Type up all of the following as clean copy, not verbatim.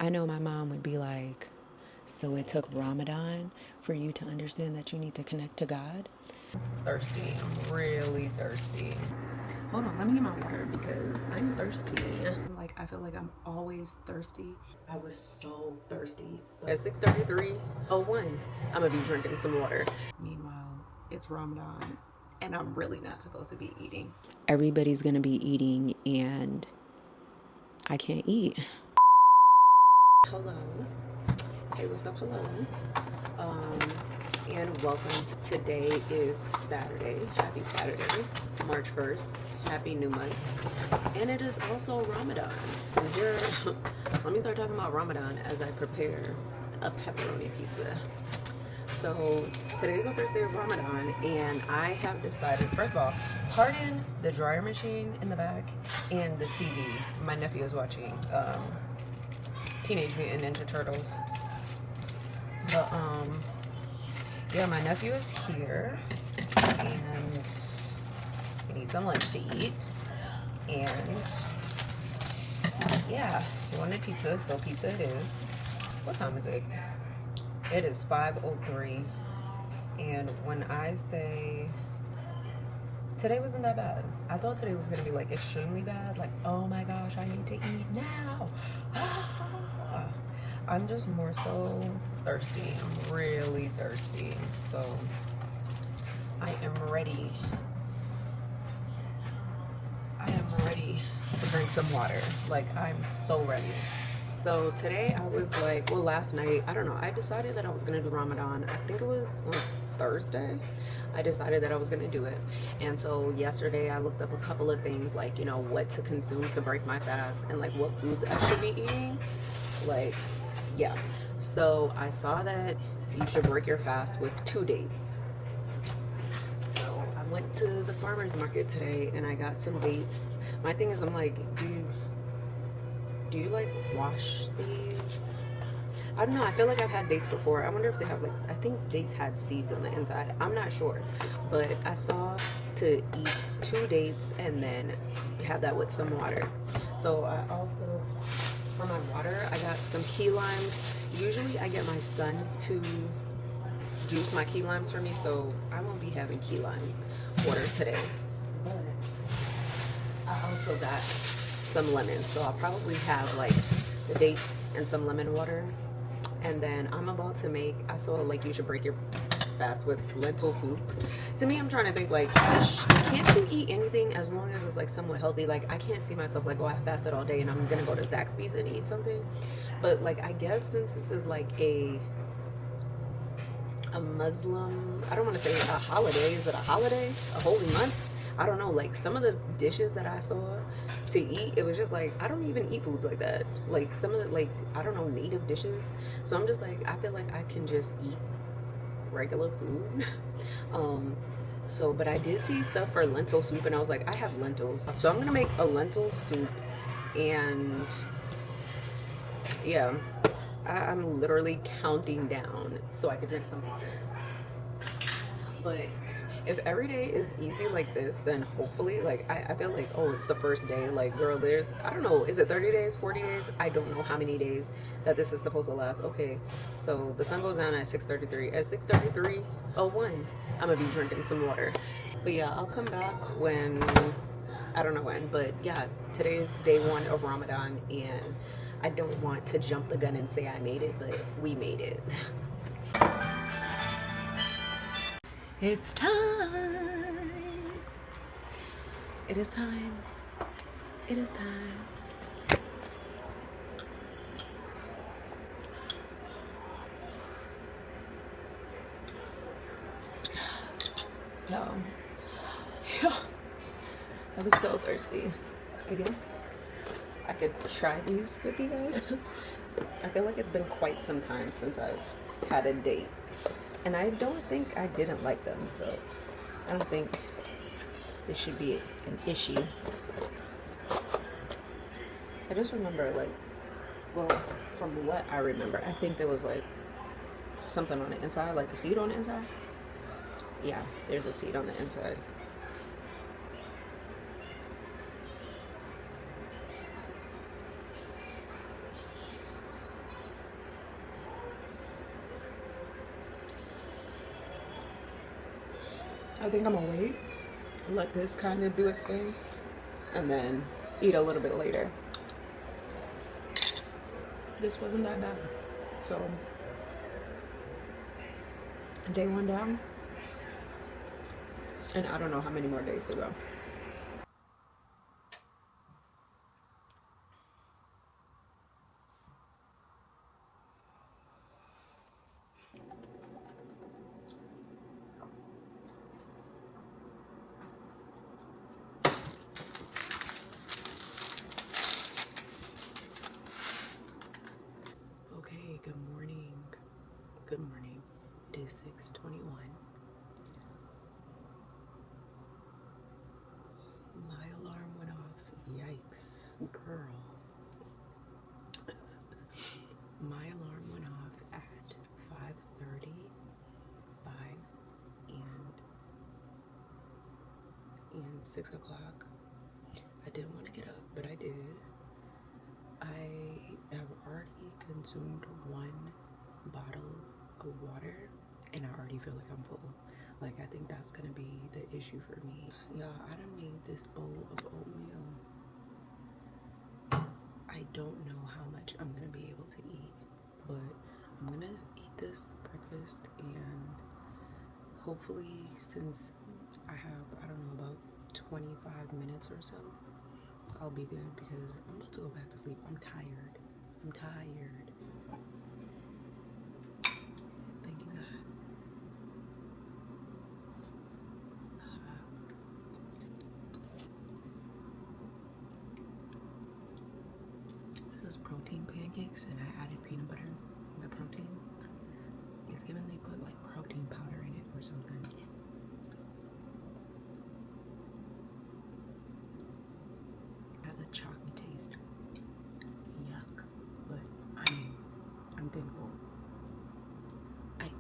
I know my mom would be like, so it took Ramadan for you to understand that you need to connect to God? Thirsty. I'm really thirsty. Hold on, let me get my water because I'm thirsty. Like, I feel like I'm always thirsty. I was so thirsty. At 6:33:01, I'm gonna be drinking some water. Meanwhile, it's Ramadan and I'm really not supposed to be eating. Everybody's gonna be eating and I can't eat. Hello. Hey, what's up? Hello. And welcome. Today is Saturday. Happy Saturday, March 1st. Happy New Month. And it is also Ramadan. And here, let me start talking about Ramadan as I prepare a pepperoni pizza. So today's the first day of Ramadan, and I have decided, first of all, pardon the dryer machine in the back and the TV. My nephew is watching Teenage Mutant Ninja Turtles. But yeah, my nephew is here and he needs some lunch to eat. And yeah, he wanted pizza, so pizza it is. What time is it? It is 5:03. And when I say today wasn't that bad, I thought today was gonna be like extremely bad, like, oh my gosh, I need to eat now. I'm just more so thirsty. I'm really thirsty. So I am ready. I am ready to drink some water. Like, I'm so ready. So today I was like, well, last night, I don't know, I decided that I was gonna do Ramadan. I think it was on Thursday. I decided that I was gonna do it. And so yesterday I looked up a couple of things, like, you know, what to consume to break my fast and like what foods I should be eating. Like, yeah. So I saw that you should break your fast with 2 dates. So I went to the farmer's market today and I got some dates. My thing is, I'm like, do you like wash these? I don't know. I feel like I've had dates before. I wonder if they have, like, I think dates had seeds on the inside. I'm not sure. But I saw to eat 2 dates and then have that with some water. So I also, for my water, I got some key limes. Usually I get my son to juice my key limes for me, so I won't be having key lime water today. But I also got some lemons, so I'll probably have like the dates and some lemon water. And then I'm about to make, I saw like you should break your fast with lentil soup. To me, I'm trying to think, like, can't you eat anything as long as it's like somewhat healthy? Like, I can't see myself like, oh, I fasted all day and I'm gonna go to Zaxby's and eat something. But like, I guess since this is like a Muslim, I don't want to say a holiday. Is it a holiday? A holy month? I don't know. Like, some of the dishes that I saw to eat, it was just like, I don't even eat foods like that. Like, some of the, like, I don't know, native dishes. So I'm just like, I feel like I can just eat regular food. So, but I did see stuff for lentil soup and I was like, I have lentils. So I'm gonna make a lentil soup. And yeah, I'm literally counting down so I could drink some water. But if every day is easy like this, then hopefully, like, I feel like, oh, it's the first day. Like, girl, there's, I don't know, is it 30 days, 40 days? I don't know how many days that this is supposed to last. Okay, so the sun goes down at 6:33. At 6:33:01, I'm gonna be drinking some water. But yeah, I'll come back when, I don't know when, but yeah, today is day 1 of Ramadan, and I don't want to jump the gun and say I made it, but we made it. It's time. It is time. It is time. Yo. I was so thirsty. I guess I could try these with you guys. I feel like it's been quite some time since I've had a date. And I don't think I didn't like them, so I don't think this should be an issue. I just remember, like, well, from what I remember, I think there was like something on the inside, like a seed on the inside. Yeah, there's a seed on the inside. I think I'm gonna wait, let this kind of do its thing, and then eat a little bit later. This wasn't that bad. So, day one down, and I don't know how many more days to go. Okay, good morning. Good morning. It is 6:21. My alarm went off. Yikes, girl. My alarm went off at 5:30, 5 and 6 o'clock. I didn't want to get up, but I did. I have already consumed one bottle of water and I already feel like I'm full. Like, I think that's gonna be the issue for me. Y'all, I done made this bowl of oatmeal. I don't know how much I'm gonna be able to eat, but I'm gonna eat this breakfast, and hopefully, since I have, I don't know, about 25 minutes or so, I'll be good because I'm about to go back to sleep. I'm tired. I'm tired. Thank you, God. This is protein pancakes, and I added peanut butter. The protein, it's given they put like protein powder in it or something. It has a chalky taste. Yuck. But I'm thankful.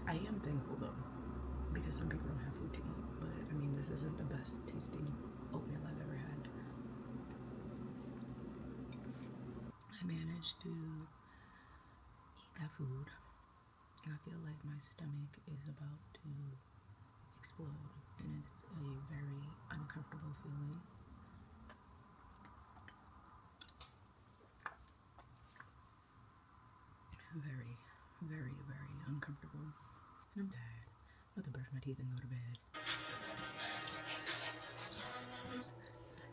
I am thankful though, because some people don't have food to eat. But I mean, this isn't the best tasting oatmeal I've ever had. I managed to eat that food. I feel like my stomach is about to explode, and it's a very uncomfortable feeling. Very, very, very uncomfortable. And I'm tired. I'm about to brush my teeth and go to bed.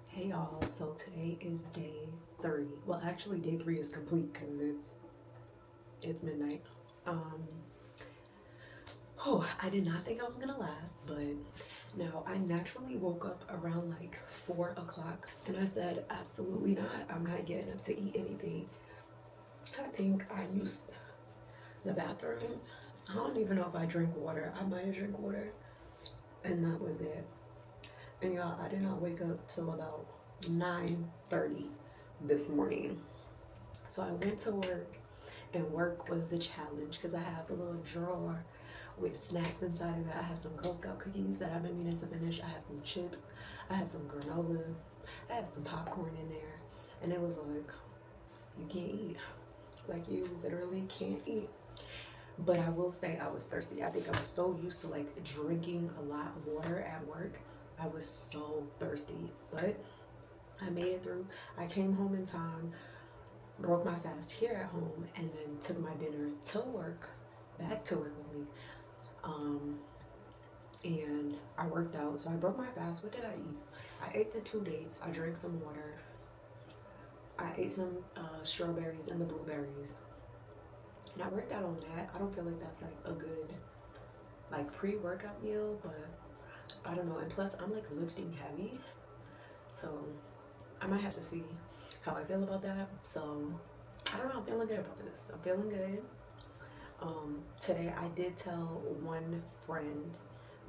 Hey y'all, so today is day 3. Well, actually day 3 is complete because it's midnight. I did not think I was gonna last, but now I naturally woke up around like 4 o'clock, and I said, absolutely not. I'm not getting up to eat anything. I think I used the bathroom. I don't even know if I drank water. I might have drank water, and that was it. And y'all, I did not wake up till about 9:30 this morning. So I went to work, and work was the challenge because I have a little drawer with snacks inside of it. I have some Girl Scout cookies that I've been meaning to finish. I have some chips. I have some granola. I have some popcorn in there. And it was like, you can't eat. Like, you literally can't eat. But I will say I was thirsty. I think I was so used to like drinking a lot of water at work. I was so thirsty, but I made it through. I came home in time, broke my fast here at home, and then took my dinner to work, back to work with me. And I worked out. So I broke my fast. What did I eat? I ate the 2 dates. I drank some water. I ate some strawberries and the blueberries. And I worked out on that. I don't feel like that's like a good like pre-workout meal, but I don't know. And plus I'm like lifting heavy, so I might have to see how I feel about that. So I don't know. I'm feeling good about this. I'm feeling good. Today I did tell one friend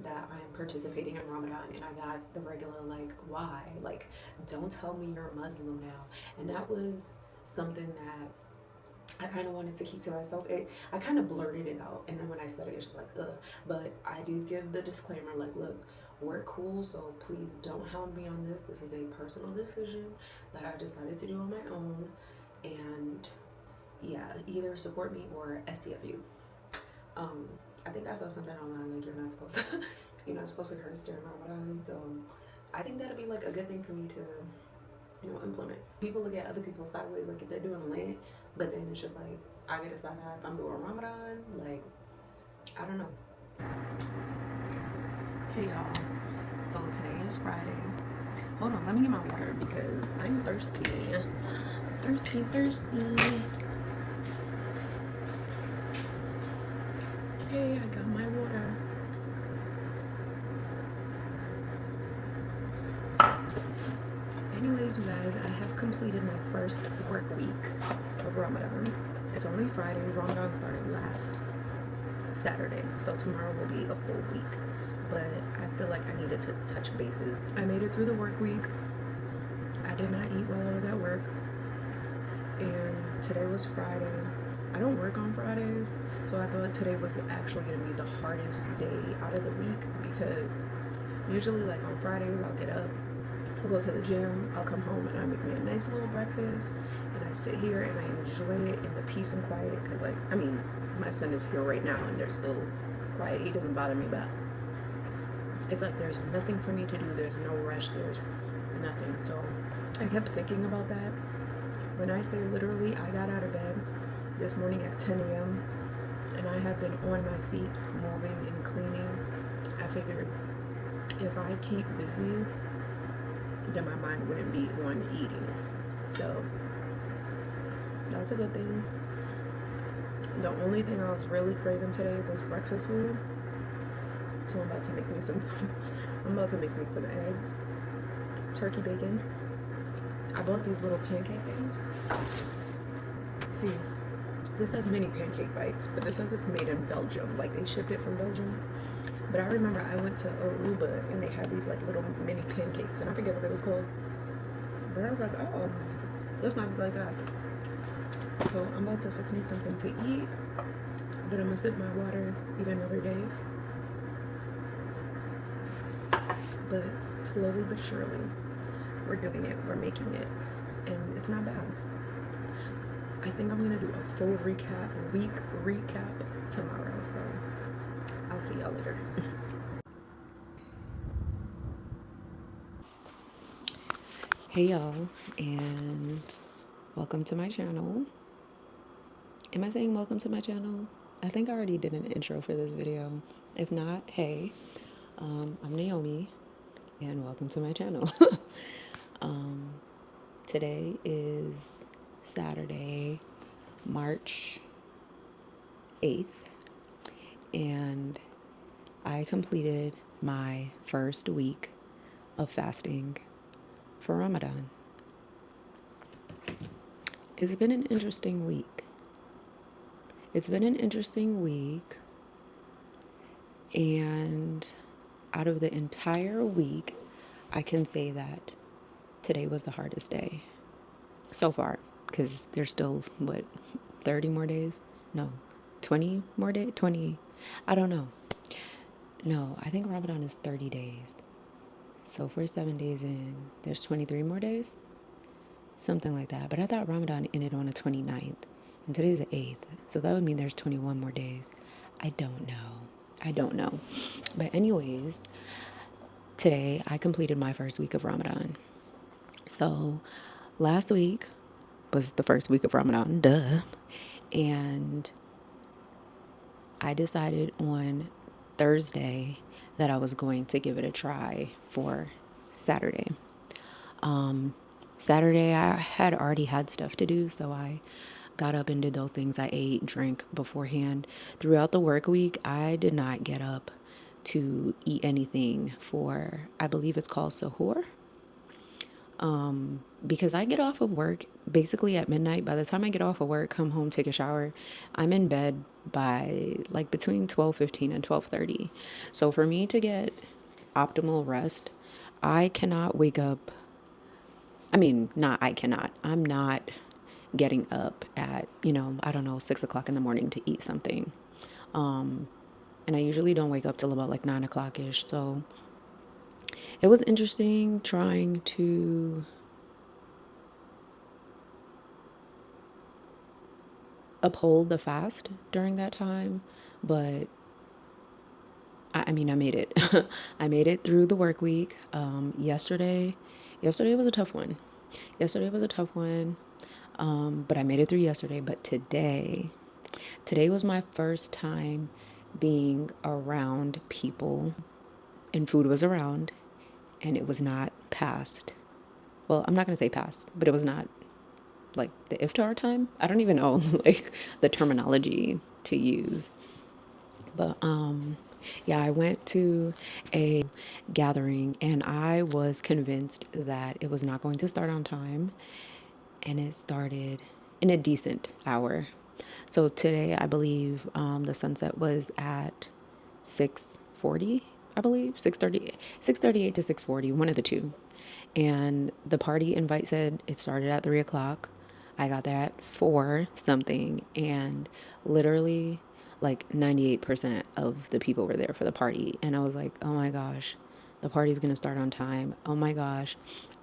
that I'm participating in Ramadan, and I got the regular like, why? Like, don't tell me you're Muslim now. And that was something that I kind of wanted to keep to myself. I kind of blurted it out, and then when I said it, it's like, ugh. But I do give the disclaimer, like, look, we're cool, so please don't hound me on this. This is a personal decision that I decided to do on my own, and yeah, either support me or STFU. I think I saw something online like you're not supposed to You know, it's supposed to curse during Ramadan, so I think that'd be like a good thing for me to, implement. People look at other people sideways, like if they're doing Lent, but then it's just like I get a side eye if I'm doing Ramadan. Like, I don't know. Hey y'all. So today is Friday. Hold on, let me get my water because I'm thirsty. Thirsty, thirsty. Okay, I got my water. Anyways, you guys, I have completed my first work week of Ramadan. It's only Friday. Ramadan started last Saturday, so tomorrow will be a full week. But I feel like I needed to touch bases. I made it through the work week. I did not eat while I was at work. And today was Friday. I don't work on Fridays, so I thought today was actually going to be the hardest day out of the week, because usually like on Fridays I'll get up, I'll go to the gym, I'll come home and I make me a nice little breakfast and I sit here and I enjoy it in the peace and quiet, because like, I mean, my son is here right now and they're still quiet. He doesn't bother me, but it's like there's nothing for me to do. There's no rush. There's nothing. So I kept thinking about that. When I say literally, I got out of bed this morning at 10 a.m. and I have been on my feet, moving and cleaning. I figured if I keep busy, then my mind wouldn't be on eating. So that's a good thing. The only thing I was really craving today was breakfast food. So I'm about to make me some eggs, turkey bacon. I bought these little pancake things. See, this has mini pancake bites, but this says it's made in Belgium. Like they shipped it from Belgium. But I remember I went to Aruba and they had these like little mini pancakes, and I forget what they was called. But I was like, oh, this might be like that. So I'm about to fix me something to eat, but I'm gonna sip my water, eat another day. But slowly but surely, we're doing it, we're making it, and it's not bad. I think I'm gonna do a full week recap tomorrow, so I'll see y'all later. Hey y'all, and welcome to my channel. Am I saying welcome to my channel? I think I already did an intro for this video. If not, hey, I'm Naomi, and welcome to my channel. Today is Saturday, March 8th, and I completed my first week of fasting for Ramadan. It's been an interesting week. And out of the entire week, I can say that today was the hardest day so far, because there's still, 30 more days? No, 20 more days? 20, I don't know. No, I think Ramadan is 30 days. So if we're 7 days in, there's 23 more days? Something like that. But I thought Ramadan ended on the 29th, and today's the 8th. So that would mean there's 21 more days. I don't know. But anyways, today I completed my first week of Ramadan. So last week was the first week of Ramadan, duh. And I decided on Thursday that I was going to give it a try for Saturday. Saturday I had already had stuff to do, so I got up and did those things. I ate, drank beforehand. Throughout the work week, I did not get up to eat anything for, I believe it's called sahur. Because I get off of work basically at midnight. By the time I get off of work, come home, take a shower, I'm in bed by like between 12:15 and 12:30. So for me to get optimal rest, I cannot wake up. I'm not getting up at, I don't know, 6 o'clock in the morning to eat something. And I usually don't wake up till about like 9 o'clock-ish. So it was interesting trying to uphold the fast during that time, but I made it. I made it through the work week. Yesterday was a tough one. Yesterday was a tough one. But I made it through yesterday. But today was my first time being around people, and food was around, and it was not past. Well, I'm not going to say past, but it was not like the iftar time. I don't even know like the terminology to use. But yeah, I went to a gathering and I was convinced that it was not going to start on time, and it started in a decent hour. So today, I believe the sunset was at 6:40. I believe 6:30, 6:38 to 6:40, one of the two. And the party invite said it started at 3 o'clock. I got there at 4 something, and literally like 98% of the people were there for the party. And I was like, oh my gosh, the party's gonna start on time. Oh my gosh,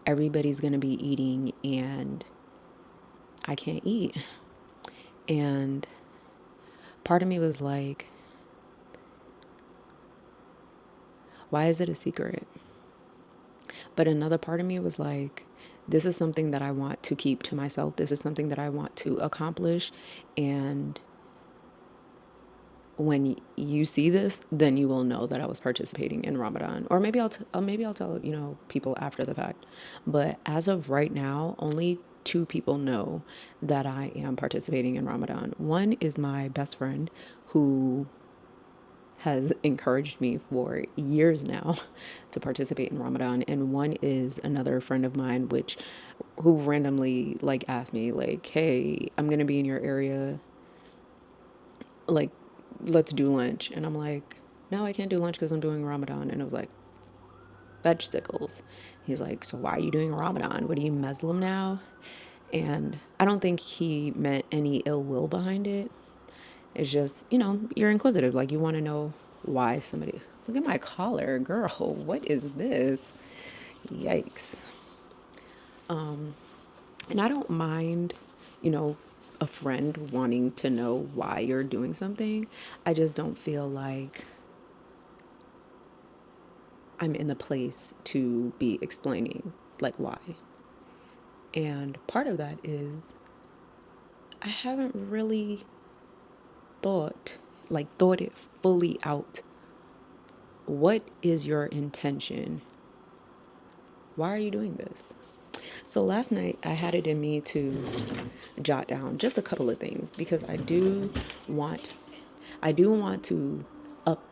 everybody's gonna be eating, and I can't eat. And part of me was like, why is it a secret? But another part of me was like, this is something that I want to keep to myself. This is something that I want to accomplish. And when you see this, then you will know that I was participating in Ramadan. Or maybe I'll tell, people after the fact. But as of right now, only two people know that I am participating in Ramadan. One is my best friend, who has encouraged me for years now to participate in Ramadan, and one is another friend of mine who randomly like asked me like, "Hey, I'm going to be in your area, like let's do lunch." And I'm like, "No, I can't do lunch cuz I'm doing Ramadan." And it was like, "Vegetables." He's like, "So why are you doing Ramadan? What are you, Muslim now?" And I don't think he meant any ill will behind it. It's just, you're inquisitive. Like, you want to know why somebody. Look at my collar, girl. What is this? Yikes. And I don't mind, you know, a friend wanting to know why you're doing something. I just don't feel like I'm in the place to be explaining, like, why. And part of that is I haven't really thought it fully out. What is your intention? Why are you doing this? So last night I had it in me to jot down just a couple of things because I do want to up.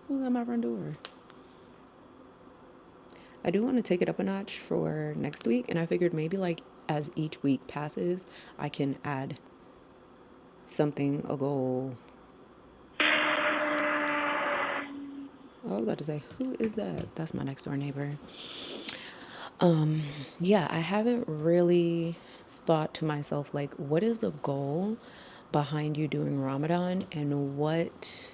Who's at my front door? I do want to take it up a notch for next week, and I figured maybe like as each week passes, I can add something, a goal. I was about to say, who is that? That's my next door neighbor. Yeah, I haven't really thought to myself, like, what is the goal behind you doing Ramadan, and what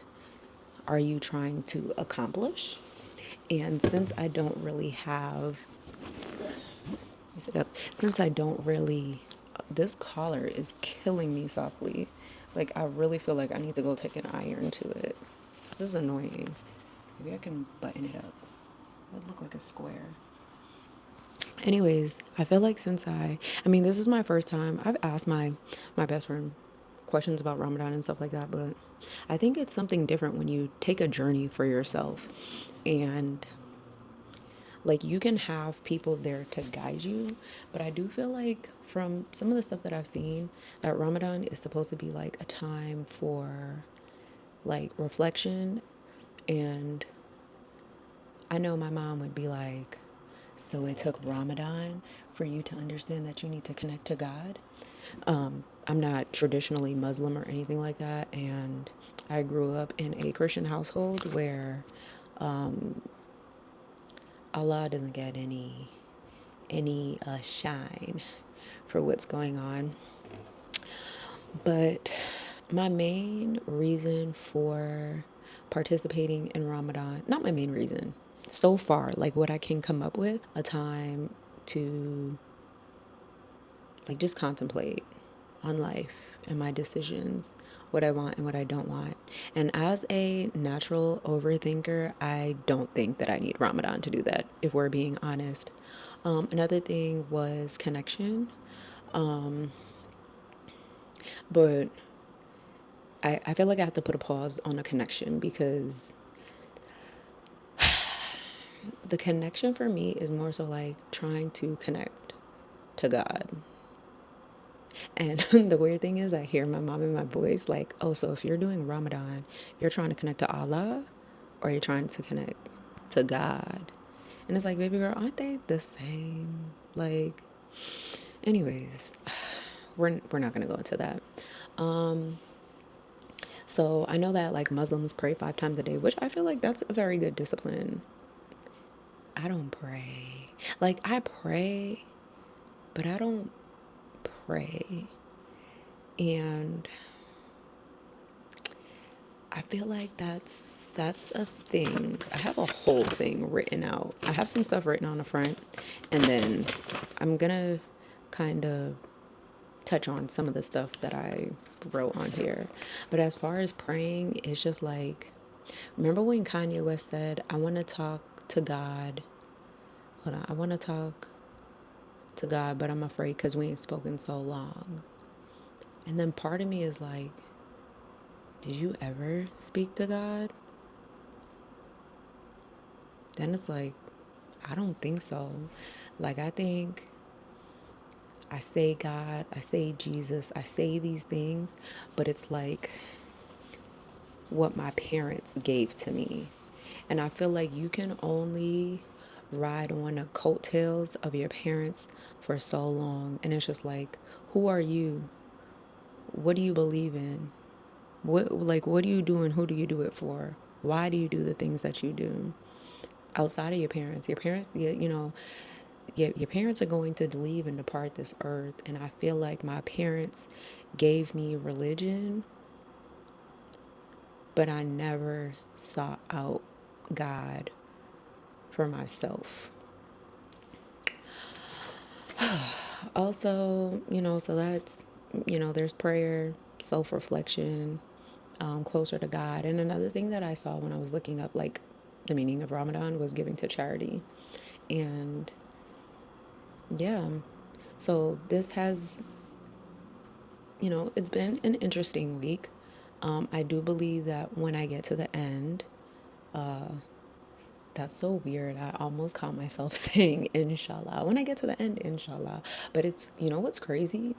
are you trying to accomplish? And since I don't really have, sit up, since I don't really, this collar is killing me softly. Like, I really feel like I need to go take an iron to it. This is annoying. Maybe I can button it up. It would look like a square. Anyways, I feel like I mean, this is my first time. I've asked my best friend questions about Ramadan and stuff like that, but I think it's something different when you take a journey for yourself, and like you can have people there to guide you, but I do feel like from some of the stuff that I've seen that Ramadan is supposed to be like a time for like reflection. And I know my mom would be like, so it took Ramadan for you to understand that you need to connect to God. I'm not traditionally Muslim or anything like that, and I grew up in a Christian household where Allah doesn't get any shine for what's going on. But my main reason for participating in Ramadan, not my main reason, so far, like what I can come up with, a time to like just contemplate on life and my decisions what I want and what I don't want. And as a natural overthinker, I don't think that I need Ramadan to do that, if we're being honest. Another thing was connection. But I feel like I have to put a pause on a connection because the connection for me is more so like trying to connect to God. And the weird thing is, I hear my mom in my voice like, oh, so if you're doing Ramadan, you're trying to connect to Allah or you're trying to connect to God. And it's like, baby girl, aren't they the same? Like, anyways, we're not going to go into that. So I know that like Muslims pray 5 times a day, which I feel like that's a very good discipline. I don't pray. Like, I pray, but I don't pray. And I feel like that's a thing. I have a whole thing written out. I have some stuff written on the front, and then I'm gonna kind of touch on some of the stuff that I wrote on here. But as far as praying, it's just like, remember when Kanye West said, I want to talk to God. Hold on, I want to talk to God, but I'm afraid because we ain't spoken so long. And then part of me is like, did you ever speak to God? Then it's like, I don't think so. Like, I think I say God, I say Jesus, I say these things, but it's like what my parents gave to me. And I feel like you can only ride on the coattails of your parents for so long. And it's just like, who are you? What do you believe in? What do you do and who do you do it for? Why do you do the things that you do? Outside of your parents, your parents are going to leave and depart this earth. And I feel like my parents gave me religion, but I never sought out God for myself. Also, so that's, there's prayer, self-reflection, closer to God. And another thing that I saw when I was looking up like the meaning of Ramadan was giving to charity. And yeah, so this has, it's been an interesting week. I do believe that when I get to the end, that's so weird. I almost caught myself saying inshallah. When I get to the end, inshallah. But it's, what's crazy?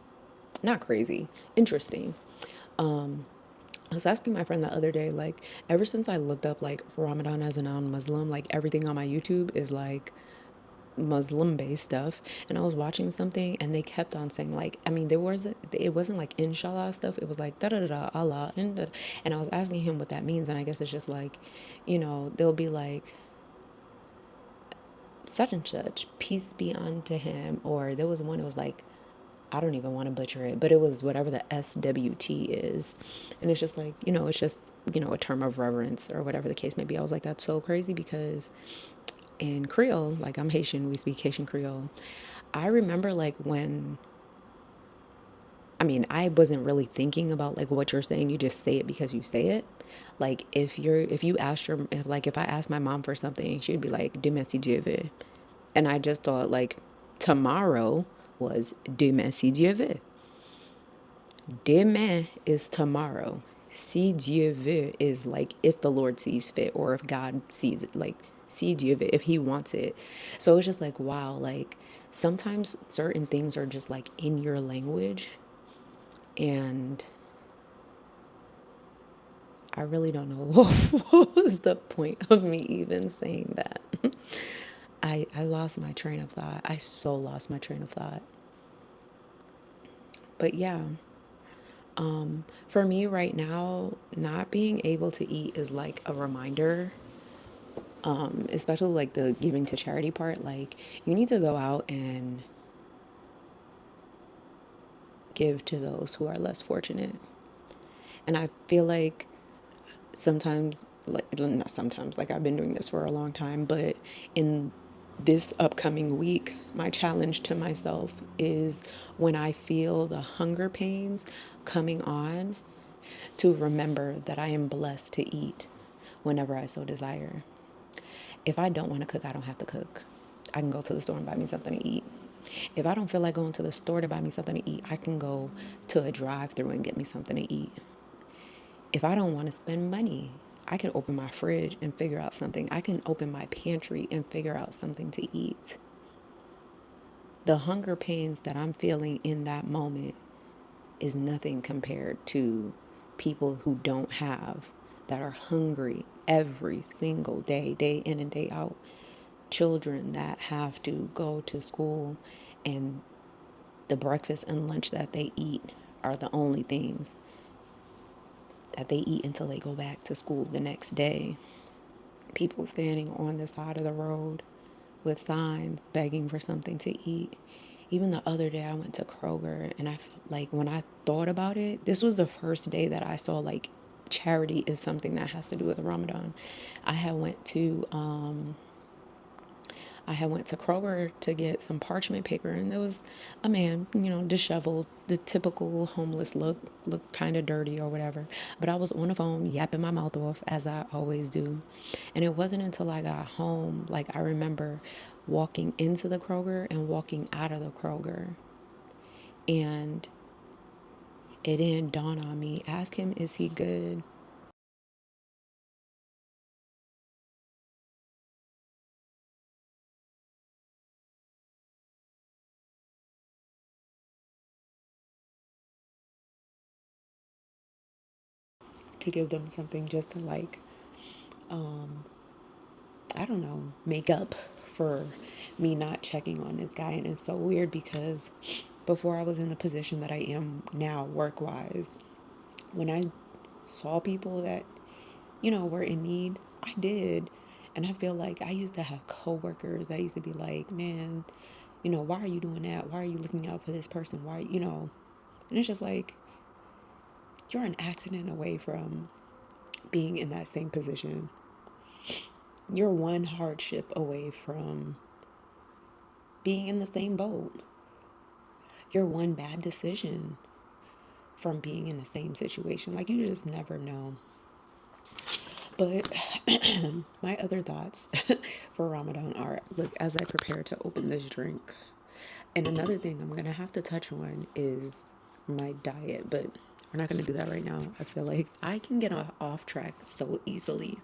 Not crazy, interesting. I was asking my friend the other day, like, ever since I looked up like Ramadan as a non-Muslim, like everything on my YouTube is like Muslim based stuff. And I was watching something and they kept on saying like, I mean, it wasn't like inshallah stuff. It was like da da da da Allah and I was asking him what that means. And I guess it's just like, they'll be like such and such, peace be unto him. Or there was one, it was like, I don't even want to butcher it, but it was whatever the SWT is. And it's just like, it's just, a term of reverence or whatever the case may be. I was like, that's so crazy because in Creole, like I'm Haitian, we speak Haitian Creole. I remember like I wasn't really thinking about like what you're saying. You just say it because you say it. Like if I asked my mom for something, she would be like, demain si Dieu veut. And I just thought like tomorrow was demain si Dieu veut. Demain is tomorrow. Si Dieu veut is like if the Lord sees fit or if God sees it, like si Dieu veut, if he wants it. So it's just like, wow, like sometimes certain things are just like in your language. And I really don't know what was the point of me even saying that. I lost my train of thought. I so lost my train of thought. But yeah, for me right now, not being able to eat is like a reminder, especially like the giving to charity part. Like, you need to go out and give to those who are less fortunate. And I feel like sometimes, like, not sometimes, like I've been doing this for a long time, but in this upcoming week, my challenge to myself is when I feel the hunger pains coming on, to remember that I am blessed to eat whenever I so desire. If I don't want to cook, I don't have to cook. I can go to the store and buy me something to eat. If I don't feel like going to the store to buy me something to eat, I can go to a drive-through and get me something to eat. If I don't want to spend money, I can open my fridge and figure out something. I can open my pantry and figure out something to eat. The hunger pains that I'm feeling in that moment is nothing compared to people who don't have, that are hungry every single day, day in and day out. Children that have to go to school and the breakfast and lunch that they eat are the only things that they eat until they go back to school the next day. People standing on the side of the road with signs begging for something to eat. Even the other day, I went to Kroger, and like, when I thought about it, this was the first day that I saw like charity is something that has to do with Ramadan. I had went to I had went to Kroger to get some parchment paper, and there was a man, disheveled, the typical homeless look kind of dirty or whatever. But I was on the phone yapping my mouth off, as I always do. And it wasn't until I got home, like, I remember walking into the Kroger and walking out of the Kroger, and it didn't dawn on me. Ask him, is he good? To give them something just to, like, I don't know, make up for me not checking on this guy. And it's so weird because before I was in the position that I am now, work wise, when I saw people that, were in need, I did. And I feel like I used to have coworkers that used to be like, man, why are you doing that? Why are you looking out for this person? Why? And it's just like, you're an accident away from being in that same position. You're one hardship away from being in the same boat. You're one bad decision from being in the same situation. Like, you just never know. But my other thoughts for Ramadan are, look, as I prepare to open this drink, and another thing I'm going to have to touch on is my diet, but we're not going to do that right now. I feel like I can get off track so easily.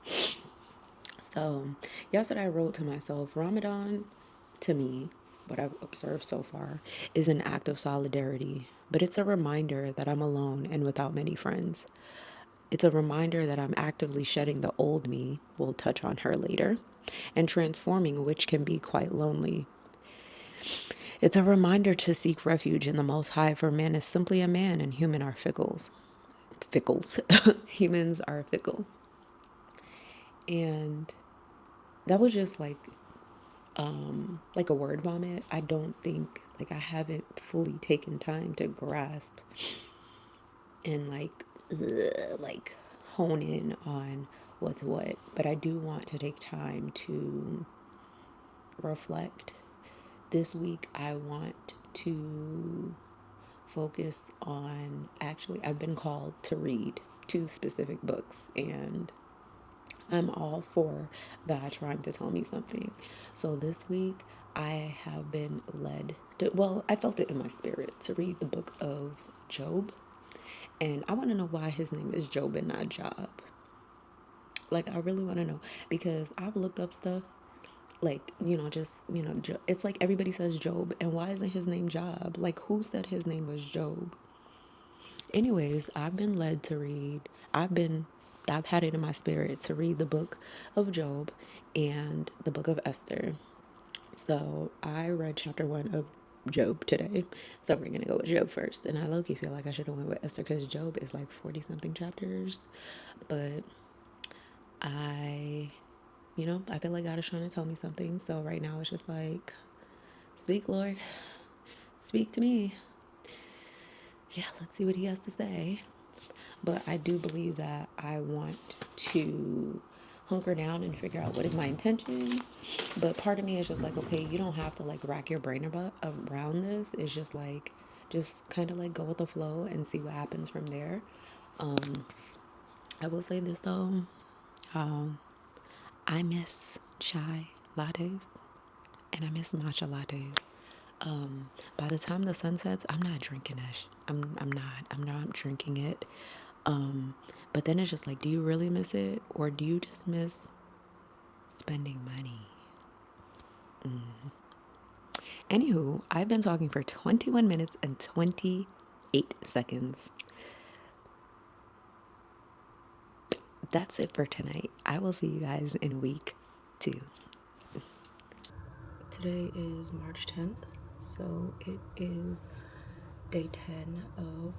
So, yesterday I wrote to myself, Ramadan, to me, what I've observed so far, is an act of solidarity, but it's a reminder that I'm alone and without many friends. It's a reminder that I'm actively shedding the old me, we'll touch on her later, and transforming, which can be quite lonely. It's a reminder to seek refuge in the Most High, for man is simply a man and human are fickles. Fickles. Humans are fickle. And that was just like a word vomit. I don't think, like, I haven't fully taken time to grasp and like hone in on what's what, but I do want to take time to reflect. This week I want to focus on, actually, I've been called to read two specific books, and I'm all for God trying to tell me something. So this week, I have been led to, well, I felt it in my spirit to read the book of Job. And I want to know why his name is Job and not Job. Like, I really want to know, because I've looked up stuff, like, it's like everybody says Job, and why isn't his name Job? Like, who said his name was Job? Anyways, I've been led to read, I've had it in my spirit to read the book of Job and the book of Esther. So I read chapter 1 of Job today. So we're going to go with Job first. And I low-key feel like I should have went with Esther, because Job is like 40-something chapters. But I, I feel like God is trying to tell me something. So right now it's just like, speak, Lord. Speak to me. Yeah, let's see what he has to say. But I do believe that I want to hunker down and figure out what is my intention. But part of me is just like, okay, you don't have to like rack your brain around this. It's just like, just kind of like go with the flow and see what happens from there. I will say this though, I miss chai lattes and I miss matcha lattes. By the time the sun sets, I'm not drinking that. I'm not drinking it. But then it's just like, do you really miss it, or do you just miss spending money? Anywho, I've been talking for 21 minutes and 28 seconds. That's it for tonight. I will see you guys in week 2. Today is March 10th, so it is day 10 of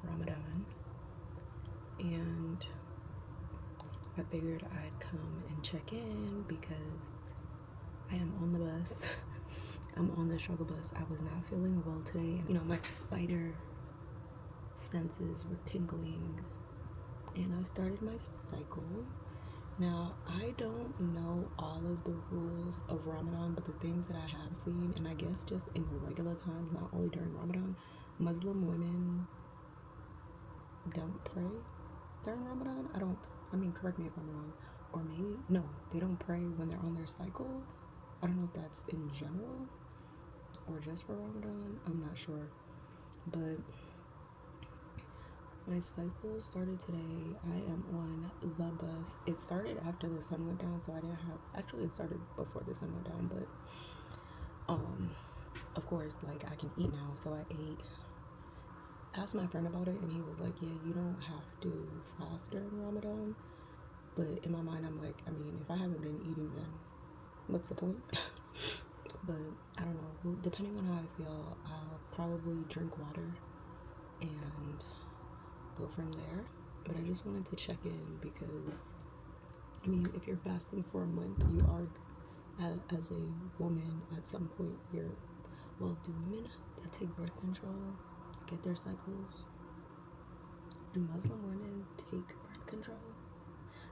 Ramadan, and I figured I'd come and check in because I am on the bus. I'm on the struggle bus. I was not feeling well today. You know, my spider senses were tingling, and I started my cycle. Now, I don't know all of the rules of Ramadan, but the things that I have seen, and I guess just in regular times, not only during Ramadan, Muslim women don't pray during Ramadan. Correct me if I'm wrong. Or maybe, no, they don't pray when they're on their cycle. I don't know if that's in general or just for Ramadan. I'm not sure. But my cycle started today. I am on the bus. It started after the sun went down, so I didn't have, actually it started before the sun went down, but of course, like, I can eat now, so I ate. Asked my friend about it, and he was like, yeah, you don't have to fast during Ramadan. But in my mind, I'm like, I mean, if I haven't been eating, then what's the point? But I don't know. Well, depending on how I feel, I'll probably drink water and go from there. But I just wanted to check in because, I mean, if you're fasting for a month, you are, as a woman, at some point, well, do women that take birth control get their cycles? Do Muslim women take birth control?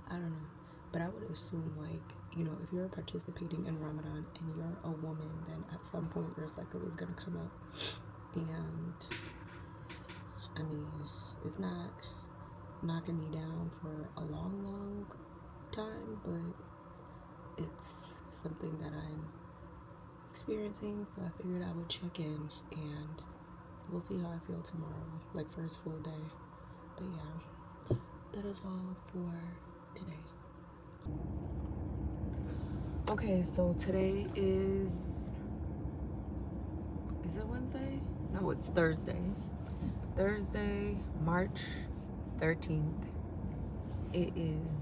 I don't know, but I would assume, like, you know, if you're participating in Ramadan and you're a woman, then at some point your cycle is gonna come up. And I mean, it's not knocking me down for a long time, but it's something that I'm experiencing, so I figured I would check in, and we'll see how I feel tomorrow, like first full day. But yeah, that is all for today. Okay, so today is it Wednesday? No, it's Thursday. Thursday, March 13th. It is,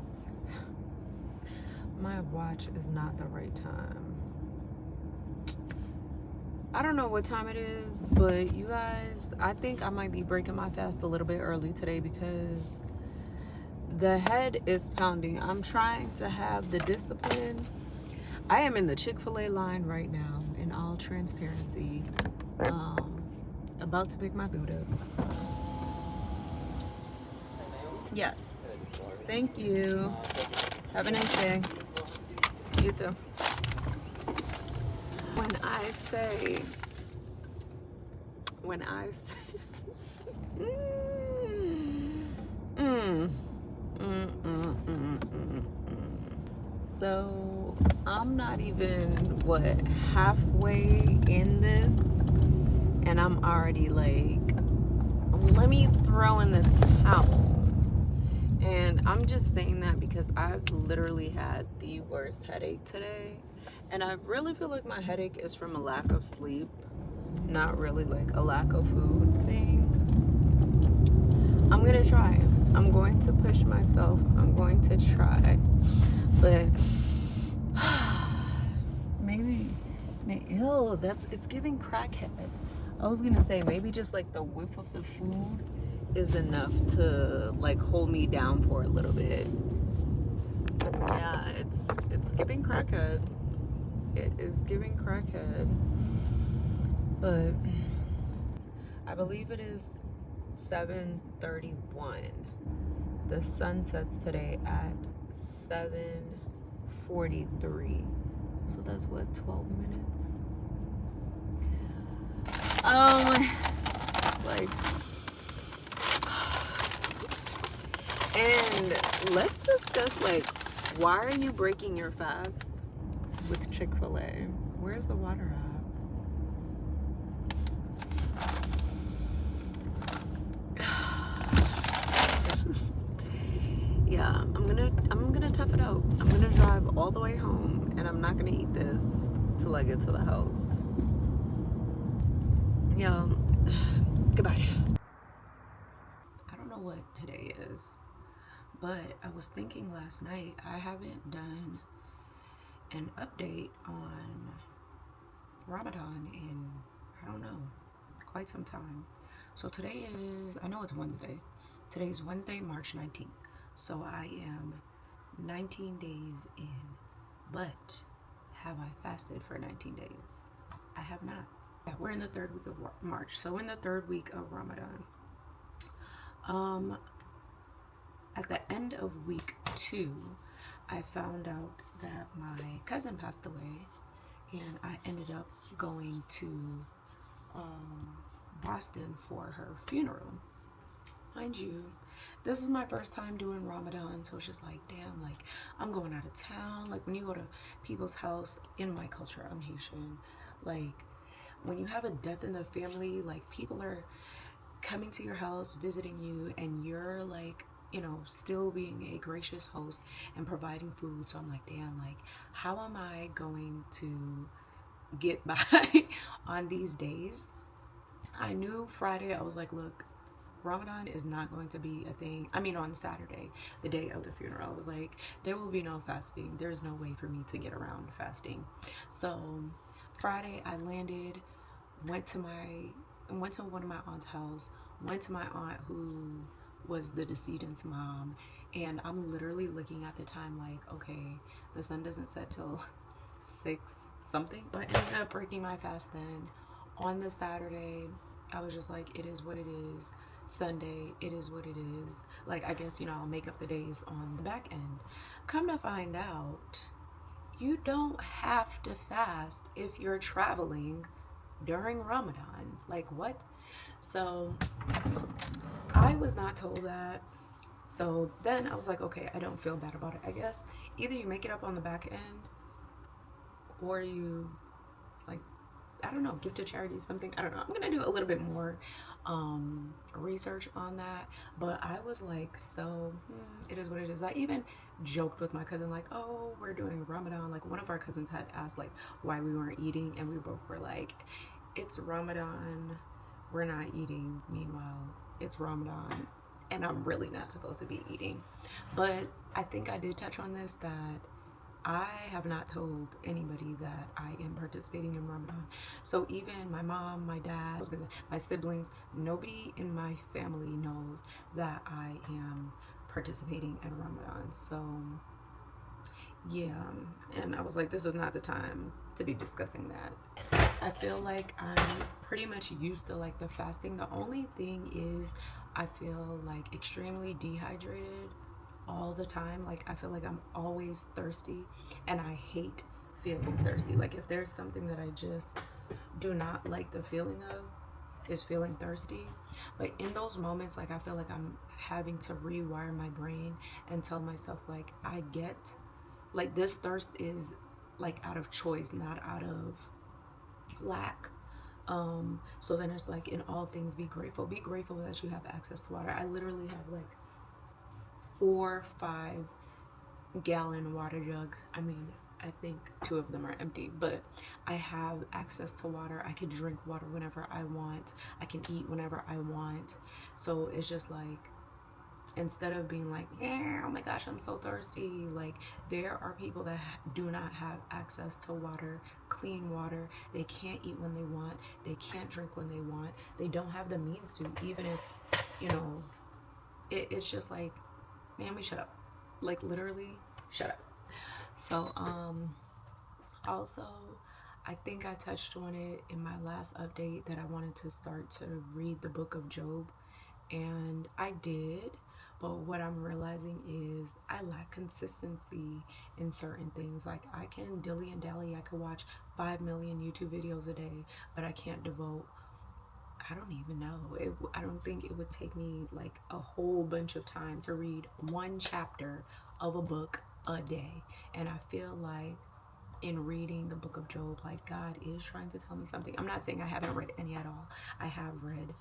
my watch is not the right time. I don't know what time it is, but you guys, I think I might be breaking my fast a little bit early today because the head is pounding. I'm trying to have the discipline. I am in the Chick-fil-A line right now, in all transparency, about to pick my food up. Yes. Thank you. Have a nice day. You too. When I say So I'm not even halfway in this, and I'm already like, let me throw in the towel. And I'm just saying that because I've literally had the worst headache today, and I really feel like my headache is from a lack of sleep, not really like a lack of food thing. I'm gonna try. I'm going to push myself. I'm going to try. But maybe it's giving crackhead. I was gonna say maybe just like the whiff of the food is enough to like hold me down for a little bit. Yeah, it's giving crackhead. It is giving crackhead. But I believe it is 7:31. The sun sets today at 7:43. So that's what, 12 minutes? Like, And let's discuss, like, why are you breaking your fast with Chick-fil-A? Where's the water at? Yeah, I'm gonna tough it out. I'm gonna drive all the way home, and I'm not gonna eat this till I get to the house. Yeah, goodbye. I don't know what today is, but I was thinking last night, I haven't done an update on Ramadan in, I don't know, quite some time. So today is, I know it's Wednesday. Today is Wednesday, March 19th. So I am 19 days in. But have I fasted for 19 days? I have not. Yeah, we're in the third week of March. So in the third week of Ramadan. At the end of week 2, I found out that my cousin passed away, and I ended up going to Boston for her funeral. Mind you, this is my first time doing Ramadan, so it's just like, damn, like, I'm going out of town. Like, when you go to people's house, in my culture, I'm Haitian, like, when you have a death in the family, like, people are coming to your house, visiting you, and you're like, you know, still being a gracious host and providing food. So I'm like, damn, like, how am I going to get by on these days? I knew Friday, I was like, look, Ramadan is not going to be a thing. I mean, on Saturday, the day of the funeral, I was like, there will be no fasting. There's no way for me to get around fasting. So Friday, I landed, went to one of my aunt's house, went to my aunt who was the decedent's mom, and I'm literally looking at the time like, okay, the sun doesn't set till 6 something. But I ended up breaking my fast then. On the Saturday, I was just like, it is what it is. Sunday, it is what it is. Like, I guess, you know, I'll make up the days on the back end. Come to find out, you don't have to fast if you're traveling during Ramadan. Like, what? So I was not told that. So then I was like, okay, I don't feel bad about it. I guess either you make it up on the back end, or you, like, I don't know, give to charity, something. I don't know. I'm gonna do a little bit more research on that. But I was like, so it is what it is. I even joked with my cousin, like, oh, we're doing Ramadan. Like, one of our cousins had asked like why we weren't eating, and we both were like, it's Ramadan, we're not eating. Meanwhile, it's Ramadan, and I'm really not supposed to be eating. But I think I did touch on this, that I have not told anybody that I am participating in Ramadan. So even my mom, my dad, my siblings, nobody in my family knows that I am participating in Ramadan. So yeah, and I was like, this is not the time to be discussing that. I feel like I'm pretty much used to like the fasting. The only thing is I feel like extremely dehydrated all the time. Like, I feel like I'm always thirsty, and I hate feeling thirsty. Like, if there's something that I just do not like the feeling of, is feeling thirsty. But in those moments, like, I feel like I'm having to rewire my brain and tell myself, like, I get, like, this thirst is like out of choice, not out of lack. So then it's like, in all things, be grateful. Be grateful that you have access to water. I literally have like 4 5-gallon water jugs. I mean, I think 2 of them are empty, but I have access to water. I can drink water whenever I want. I can eat whenever I want. So it's just like, instead of being like, yeah, oh my gosh, I'm so thirsty, like, there are people that do not have access to water, clean water. They can't eat when they want. They can't drink when they want. They don't have the means to, even if, you know, it's just like, man, we shut up. Like, literally, shut up. So, also, I think I touched on it in my last update that I wanted to start to read the book of Job, and I did. But what I'm realizing is I lack consistency in certain things. Like, I can dilly and dally. I could watch 5 million YouTube videos a day, but I can't devote I don't even know. I don't think it would take me like a whole bunch of time to read one chapter of a book a day. And I feel like in reading the book of Job, like God is trying to tell me something. I'm not saying I haven't read any at all. I have read,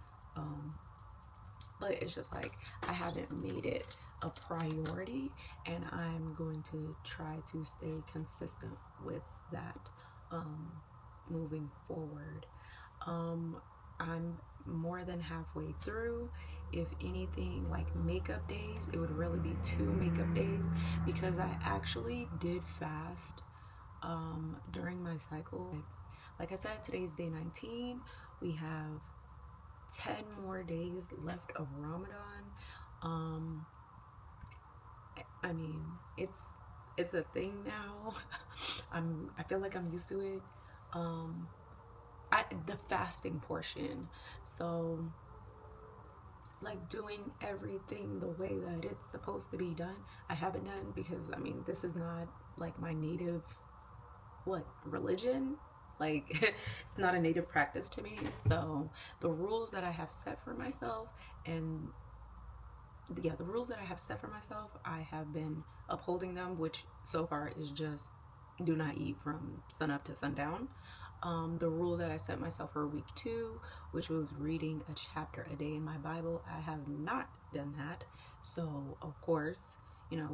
but it's just like I haven't made it a priority, and I'm going to try to stay consistent with that moving forward. I'm more than halfway through. If anything, like makeup days, it would really be 2 makeup days, because I actually did fast during my cycle. Like I said, today's day 19. We have 10 more days left of Ramadan. I mean, it's a thing now. I feel like I'm used to it. The fasting portion. So like doing everything the way that it's supposed to be done, I haven't done, because I mean, this is not like my native religion. Like it's not a native practice to me. So the rules that I have set for myself, and the rules that I have set for myself, I have been upholding them, which so far is just do not eat from sunup to sundown. The rule that I set myself for week 2, which was reading a chapter a day in my Bible, I have not done that. So of course,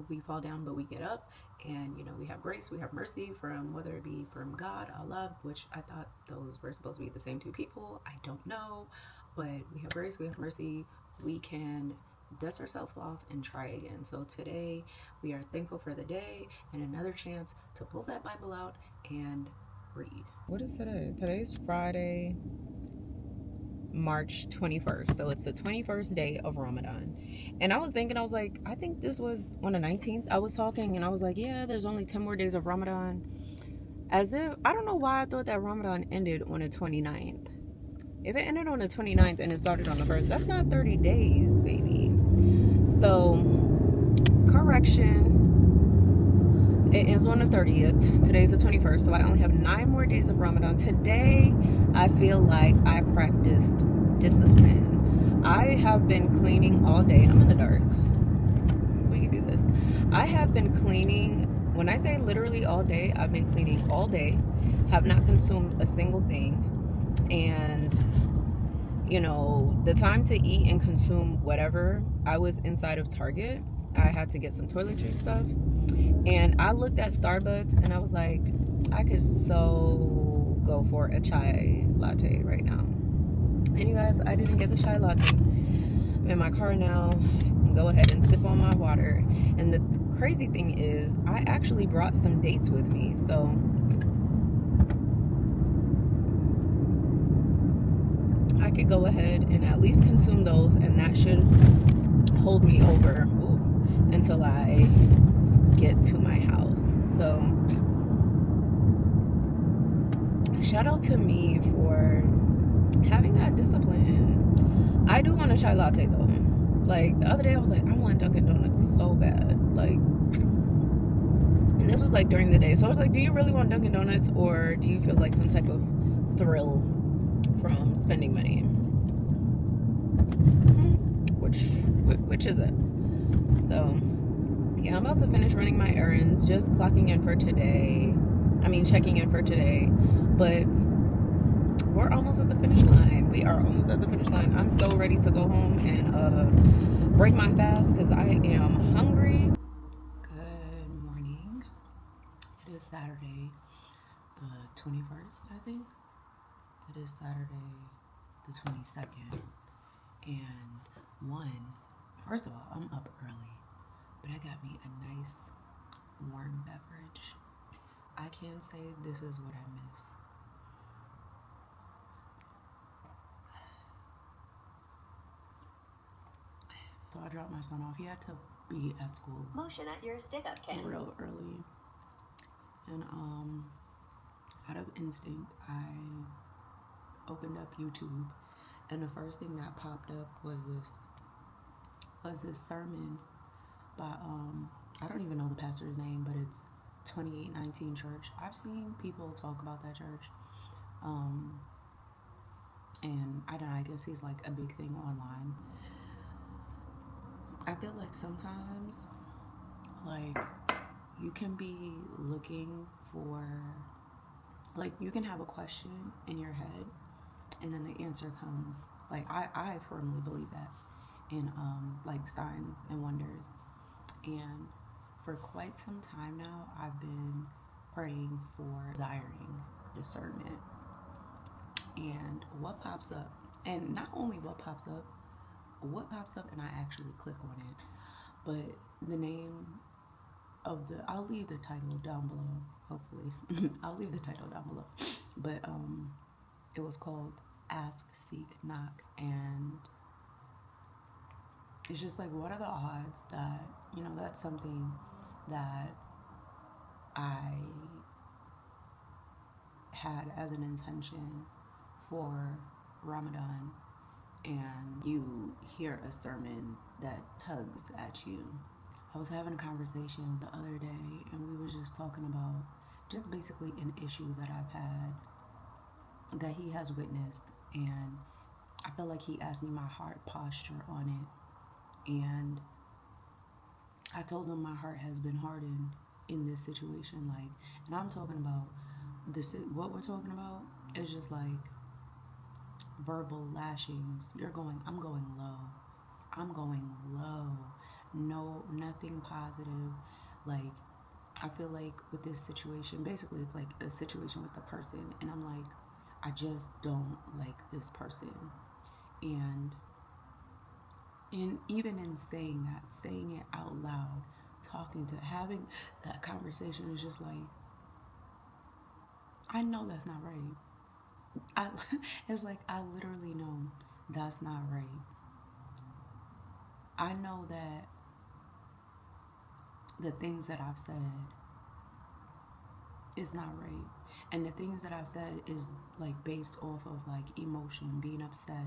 we fall down but we get up, and we have grace, we have mercy, from whether it be from God, Allah, which I thought those were supposed to be the same 2 people. I don't know, but we have grace, we have mercy. We can dust ourselves off and try again. So today we are thankful for the day and another chance to pull that Bible out and read. What is today? Today's Friday, March 21st. So it's the 21st day of Ramadan. And I was like, I think this was on the 19th. I was talking and I was like, yeah, there's only 10 more days of Ramadan. As if, I don't know why I thought that Ramadan ended on the 29th. If it ended on the 29th and it started on the 1st, that's not 30 days, baby. So, correction. It ends on the 30th. Today's the 21st, so I only have 9 more days of Ramadan. Today, I feel like I practiced discipline. I have been cleaning all day. I'm in the dark. We can do this. I have been cleaning. When I say literally all day, I've been cleaning all day. Have not consumed a single thing. And, the time to eat and consume whatever, I was inside of Target. I had to get some toiletry stuff. And I looked at Starbucks and I was like, I could so go for a chai latte right now. And you guys, I didn't get the chai latte. I'm in my car now. Go ahead and sip on my water. And the crazy thing is, I actually brought some dates with me. So I could go ahead and at least consume those, and that should hold me over until I get to my house. So shout out to me for having that discipline. I do want a chai latte though. Like the other day I was like, I want Dunkin' Donuts so bad. Like, and this was like during the day. So I was like, do you really want Dunkin' Donuts, or do you feel like some type of thrill from spending money? Which is it? So yeah, I'm about to finish running my errands, just clocking in for today. Checking in for today. But we're almost at the finish line. We are almost at the finish line. I'm so ready to go home and break my fast because I am hungry. Good morning. It is Saturday, the 21st, I think. It is Saturday, the 22nd. And first of all, I'm up early, but I got me a nice warm beverage. I can say this is what I miss. So I dropped my son off. He had to be at school. Motion at your stick-up can. Real early. And out of instinct, I opened up YouTube, and the first thing that popped up was this sermon by I don't even know the pastor's name, but it's 2819 Church. I've seen people talk about that church. And I don't know, I guess he's like a big thing online. I feel like sometimes, like, you can be looking for, like, you can have a question in your head and then the answer comes. Like, I firmly believe that in like signs and wonders. And for quite some time now, I've been praying for desiring discernment. And what pops up, and not only what pops up and I actually click on it, but the name of the, I'll leave the title down below, hopefully. I'll leave the title down below. But it was called Ask, Seek, Knock. And it's just like, what are the odds that, you know, that's something that I had as an intention for Ramadan, and you hear a sermon that tugs at you. I was having a conversation the other day, and we were just talking about just basically an issue that I've had that he has witnessed, and I feel like he asked me my heart posture on it, and I told him my heart has been hardened in this situation. Like, and I'm talking about this, what we're talking about is just like verbal lashings. I'm going low. No, nothing positive. Like, I feel like with this situation, basically it's like a situation with the person, and I'm like, I just don't like this person. And even in saying it out loud, having that conversation is just like, I know that's not right. It's like, I literally know that's not right. I know that the things that I've said is not right. And the things that I've said is like based off of like emotion, being upset,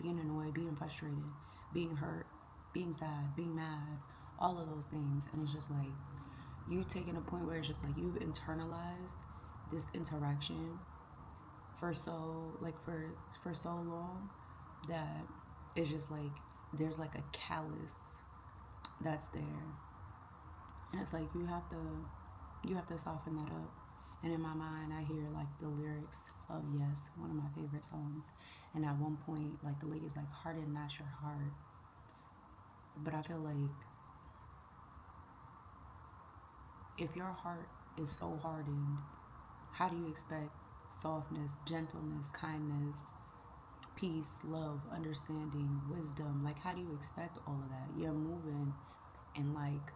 being annoyed, being frustrated, being hurt, being sad, being mad, all of those things. And it's just like, you taking a point where it's just like, you've internalized this interaction for so long that it's just like, there's like a callus that's there. And it's like, you have to soften that up. And in my mind, I hear like the lyrics of Yes, one of my favorite songs. And at one point, like, the lady's like, harden not your heart. But I feel like if your heart is so hardened, how do you expect softness, gentleness, kindness, peace, love, understanding, wisdom? Like, how do you expect all of that? You're moving in like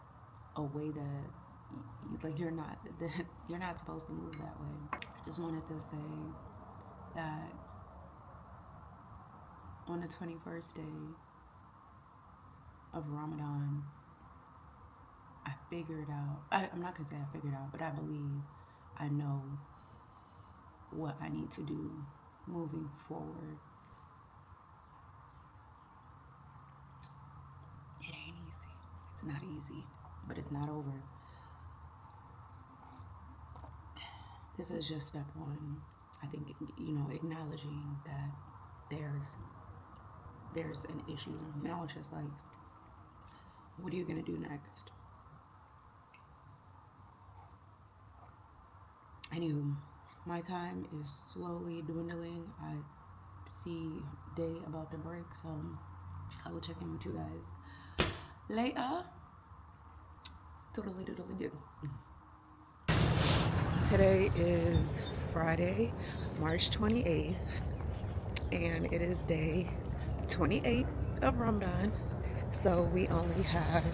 a way that you're not supposed to move that way. I just wanted to say that on the 21st day of Ramadan, I figured out, I'm not gonna say I figured out, but I believe I know what I need to do moving forward. It ain't easy. It's not easy, but it's not over. This is just step one. I think, you know, acknowledging that there's an issue. Now it's just like, what are you gonna do next? Anywho, my time is slowly dwindling. I see day about to break, so I will check in with you guys later. Totally do. Today is Friday, March 28th, and it is day 28 of Ramadan. So we only have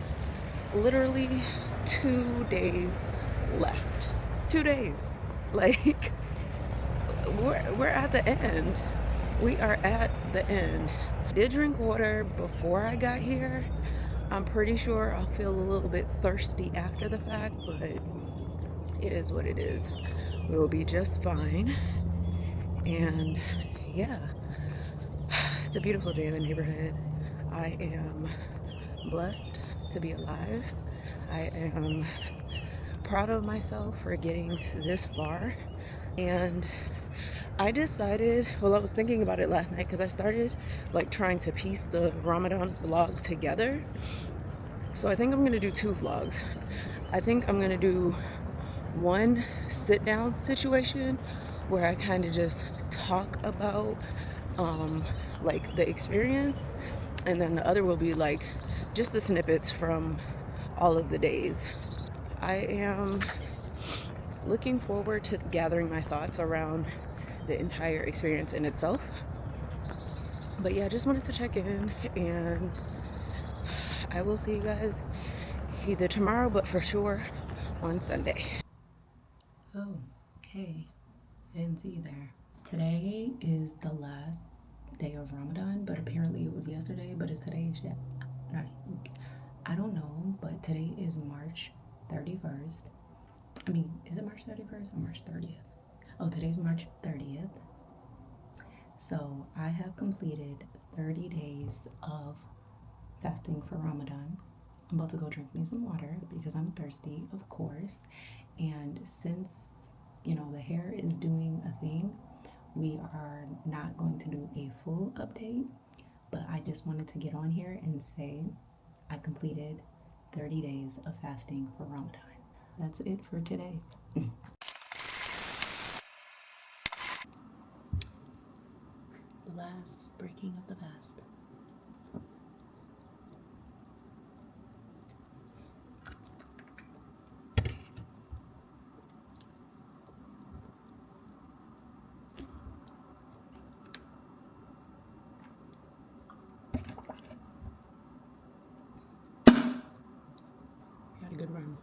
literally 2 days left. 2 days. Like, we're at the end. We are at the end. I did drink water before I got here. I'm pretty sure I'll feel a little bit thirsty after the fact, but it is what it is. We'll be just fine. And yeah, it's a beautiful day in the neighborhood. I am blessed to be alive. I am proud of myself for getting this far, and I decided, well, I was thinking about it last night because I started like trying to piece the Ramadan vlog together. So I think I'm gonna do 2 vlogs. I think I'm gonna do one sit down situation where I kind of just talk about like the experience, and then the other will be like just the snippets from all of the days. I am looking forward to gathering my thoughts around the entire experience in itself. But yeah, I just wanted to check in, and I will see you guys either tomorrow, but for sure on Sunday. Oh, hey, I didn't see you there. Today is the last day of Ramadan, but apparently it was yesterday, but it's today. Oops. I don't know, but today is March 31st. I mean, is it March 31st or March 30th? Oh, today's March 30th. So I have completed 30 days of fasting for Ramadan. I'm about to go drink me some water because I'm thirsty, of course. And since, the hair is doing a thing, we are not going to do a full update, but I just wanted to get on here and say I completed 30 days of fasting for Ramadan. That's it for today. The last breaking of the fast. Had a good run.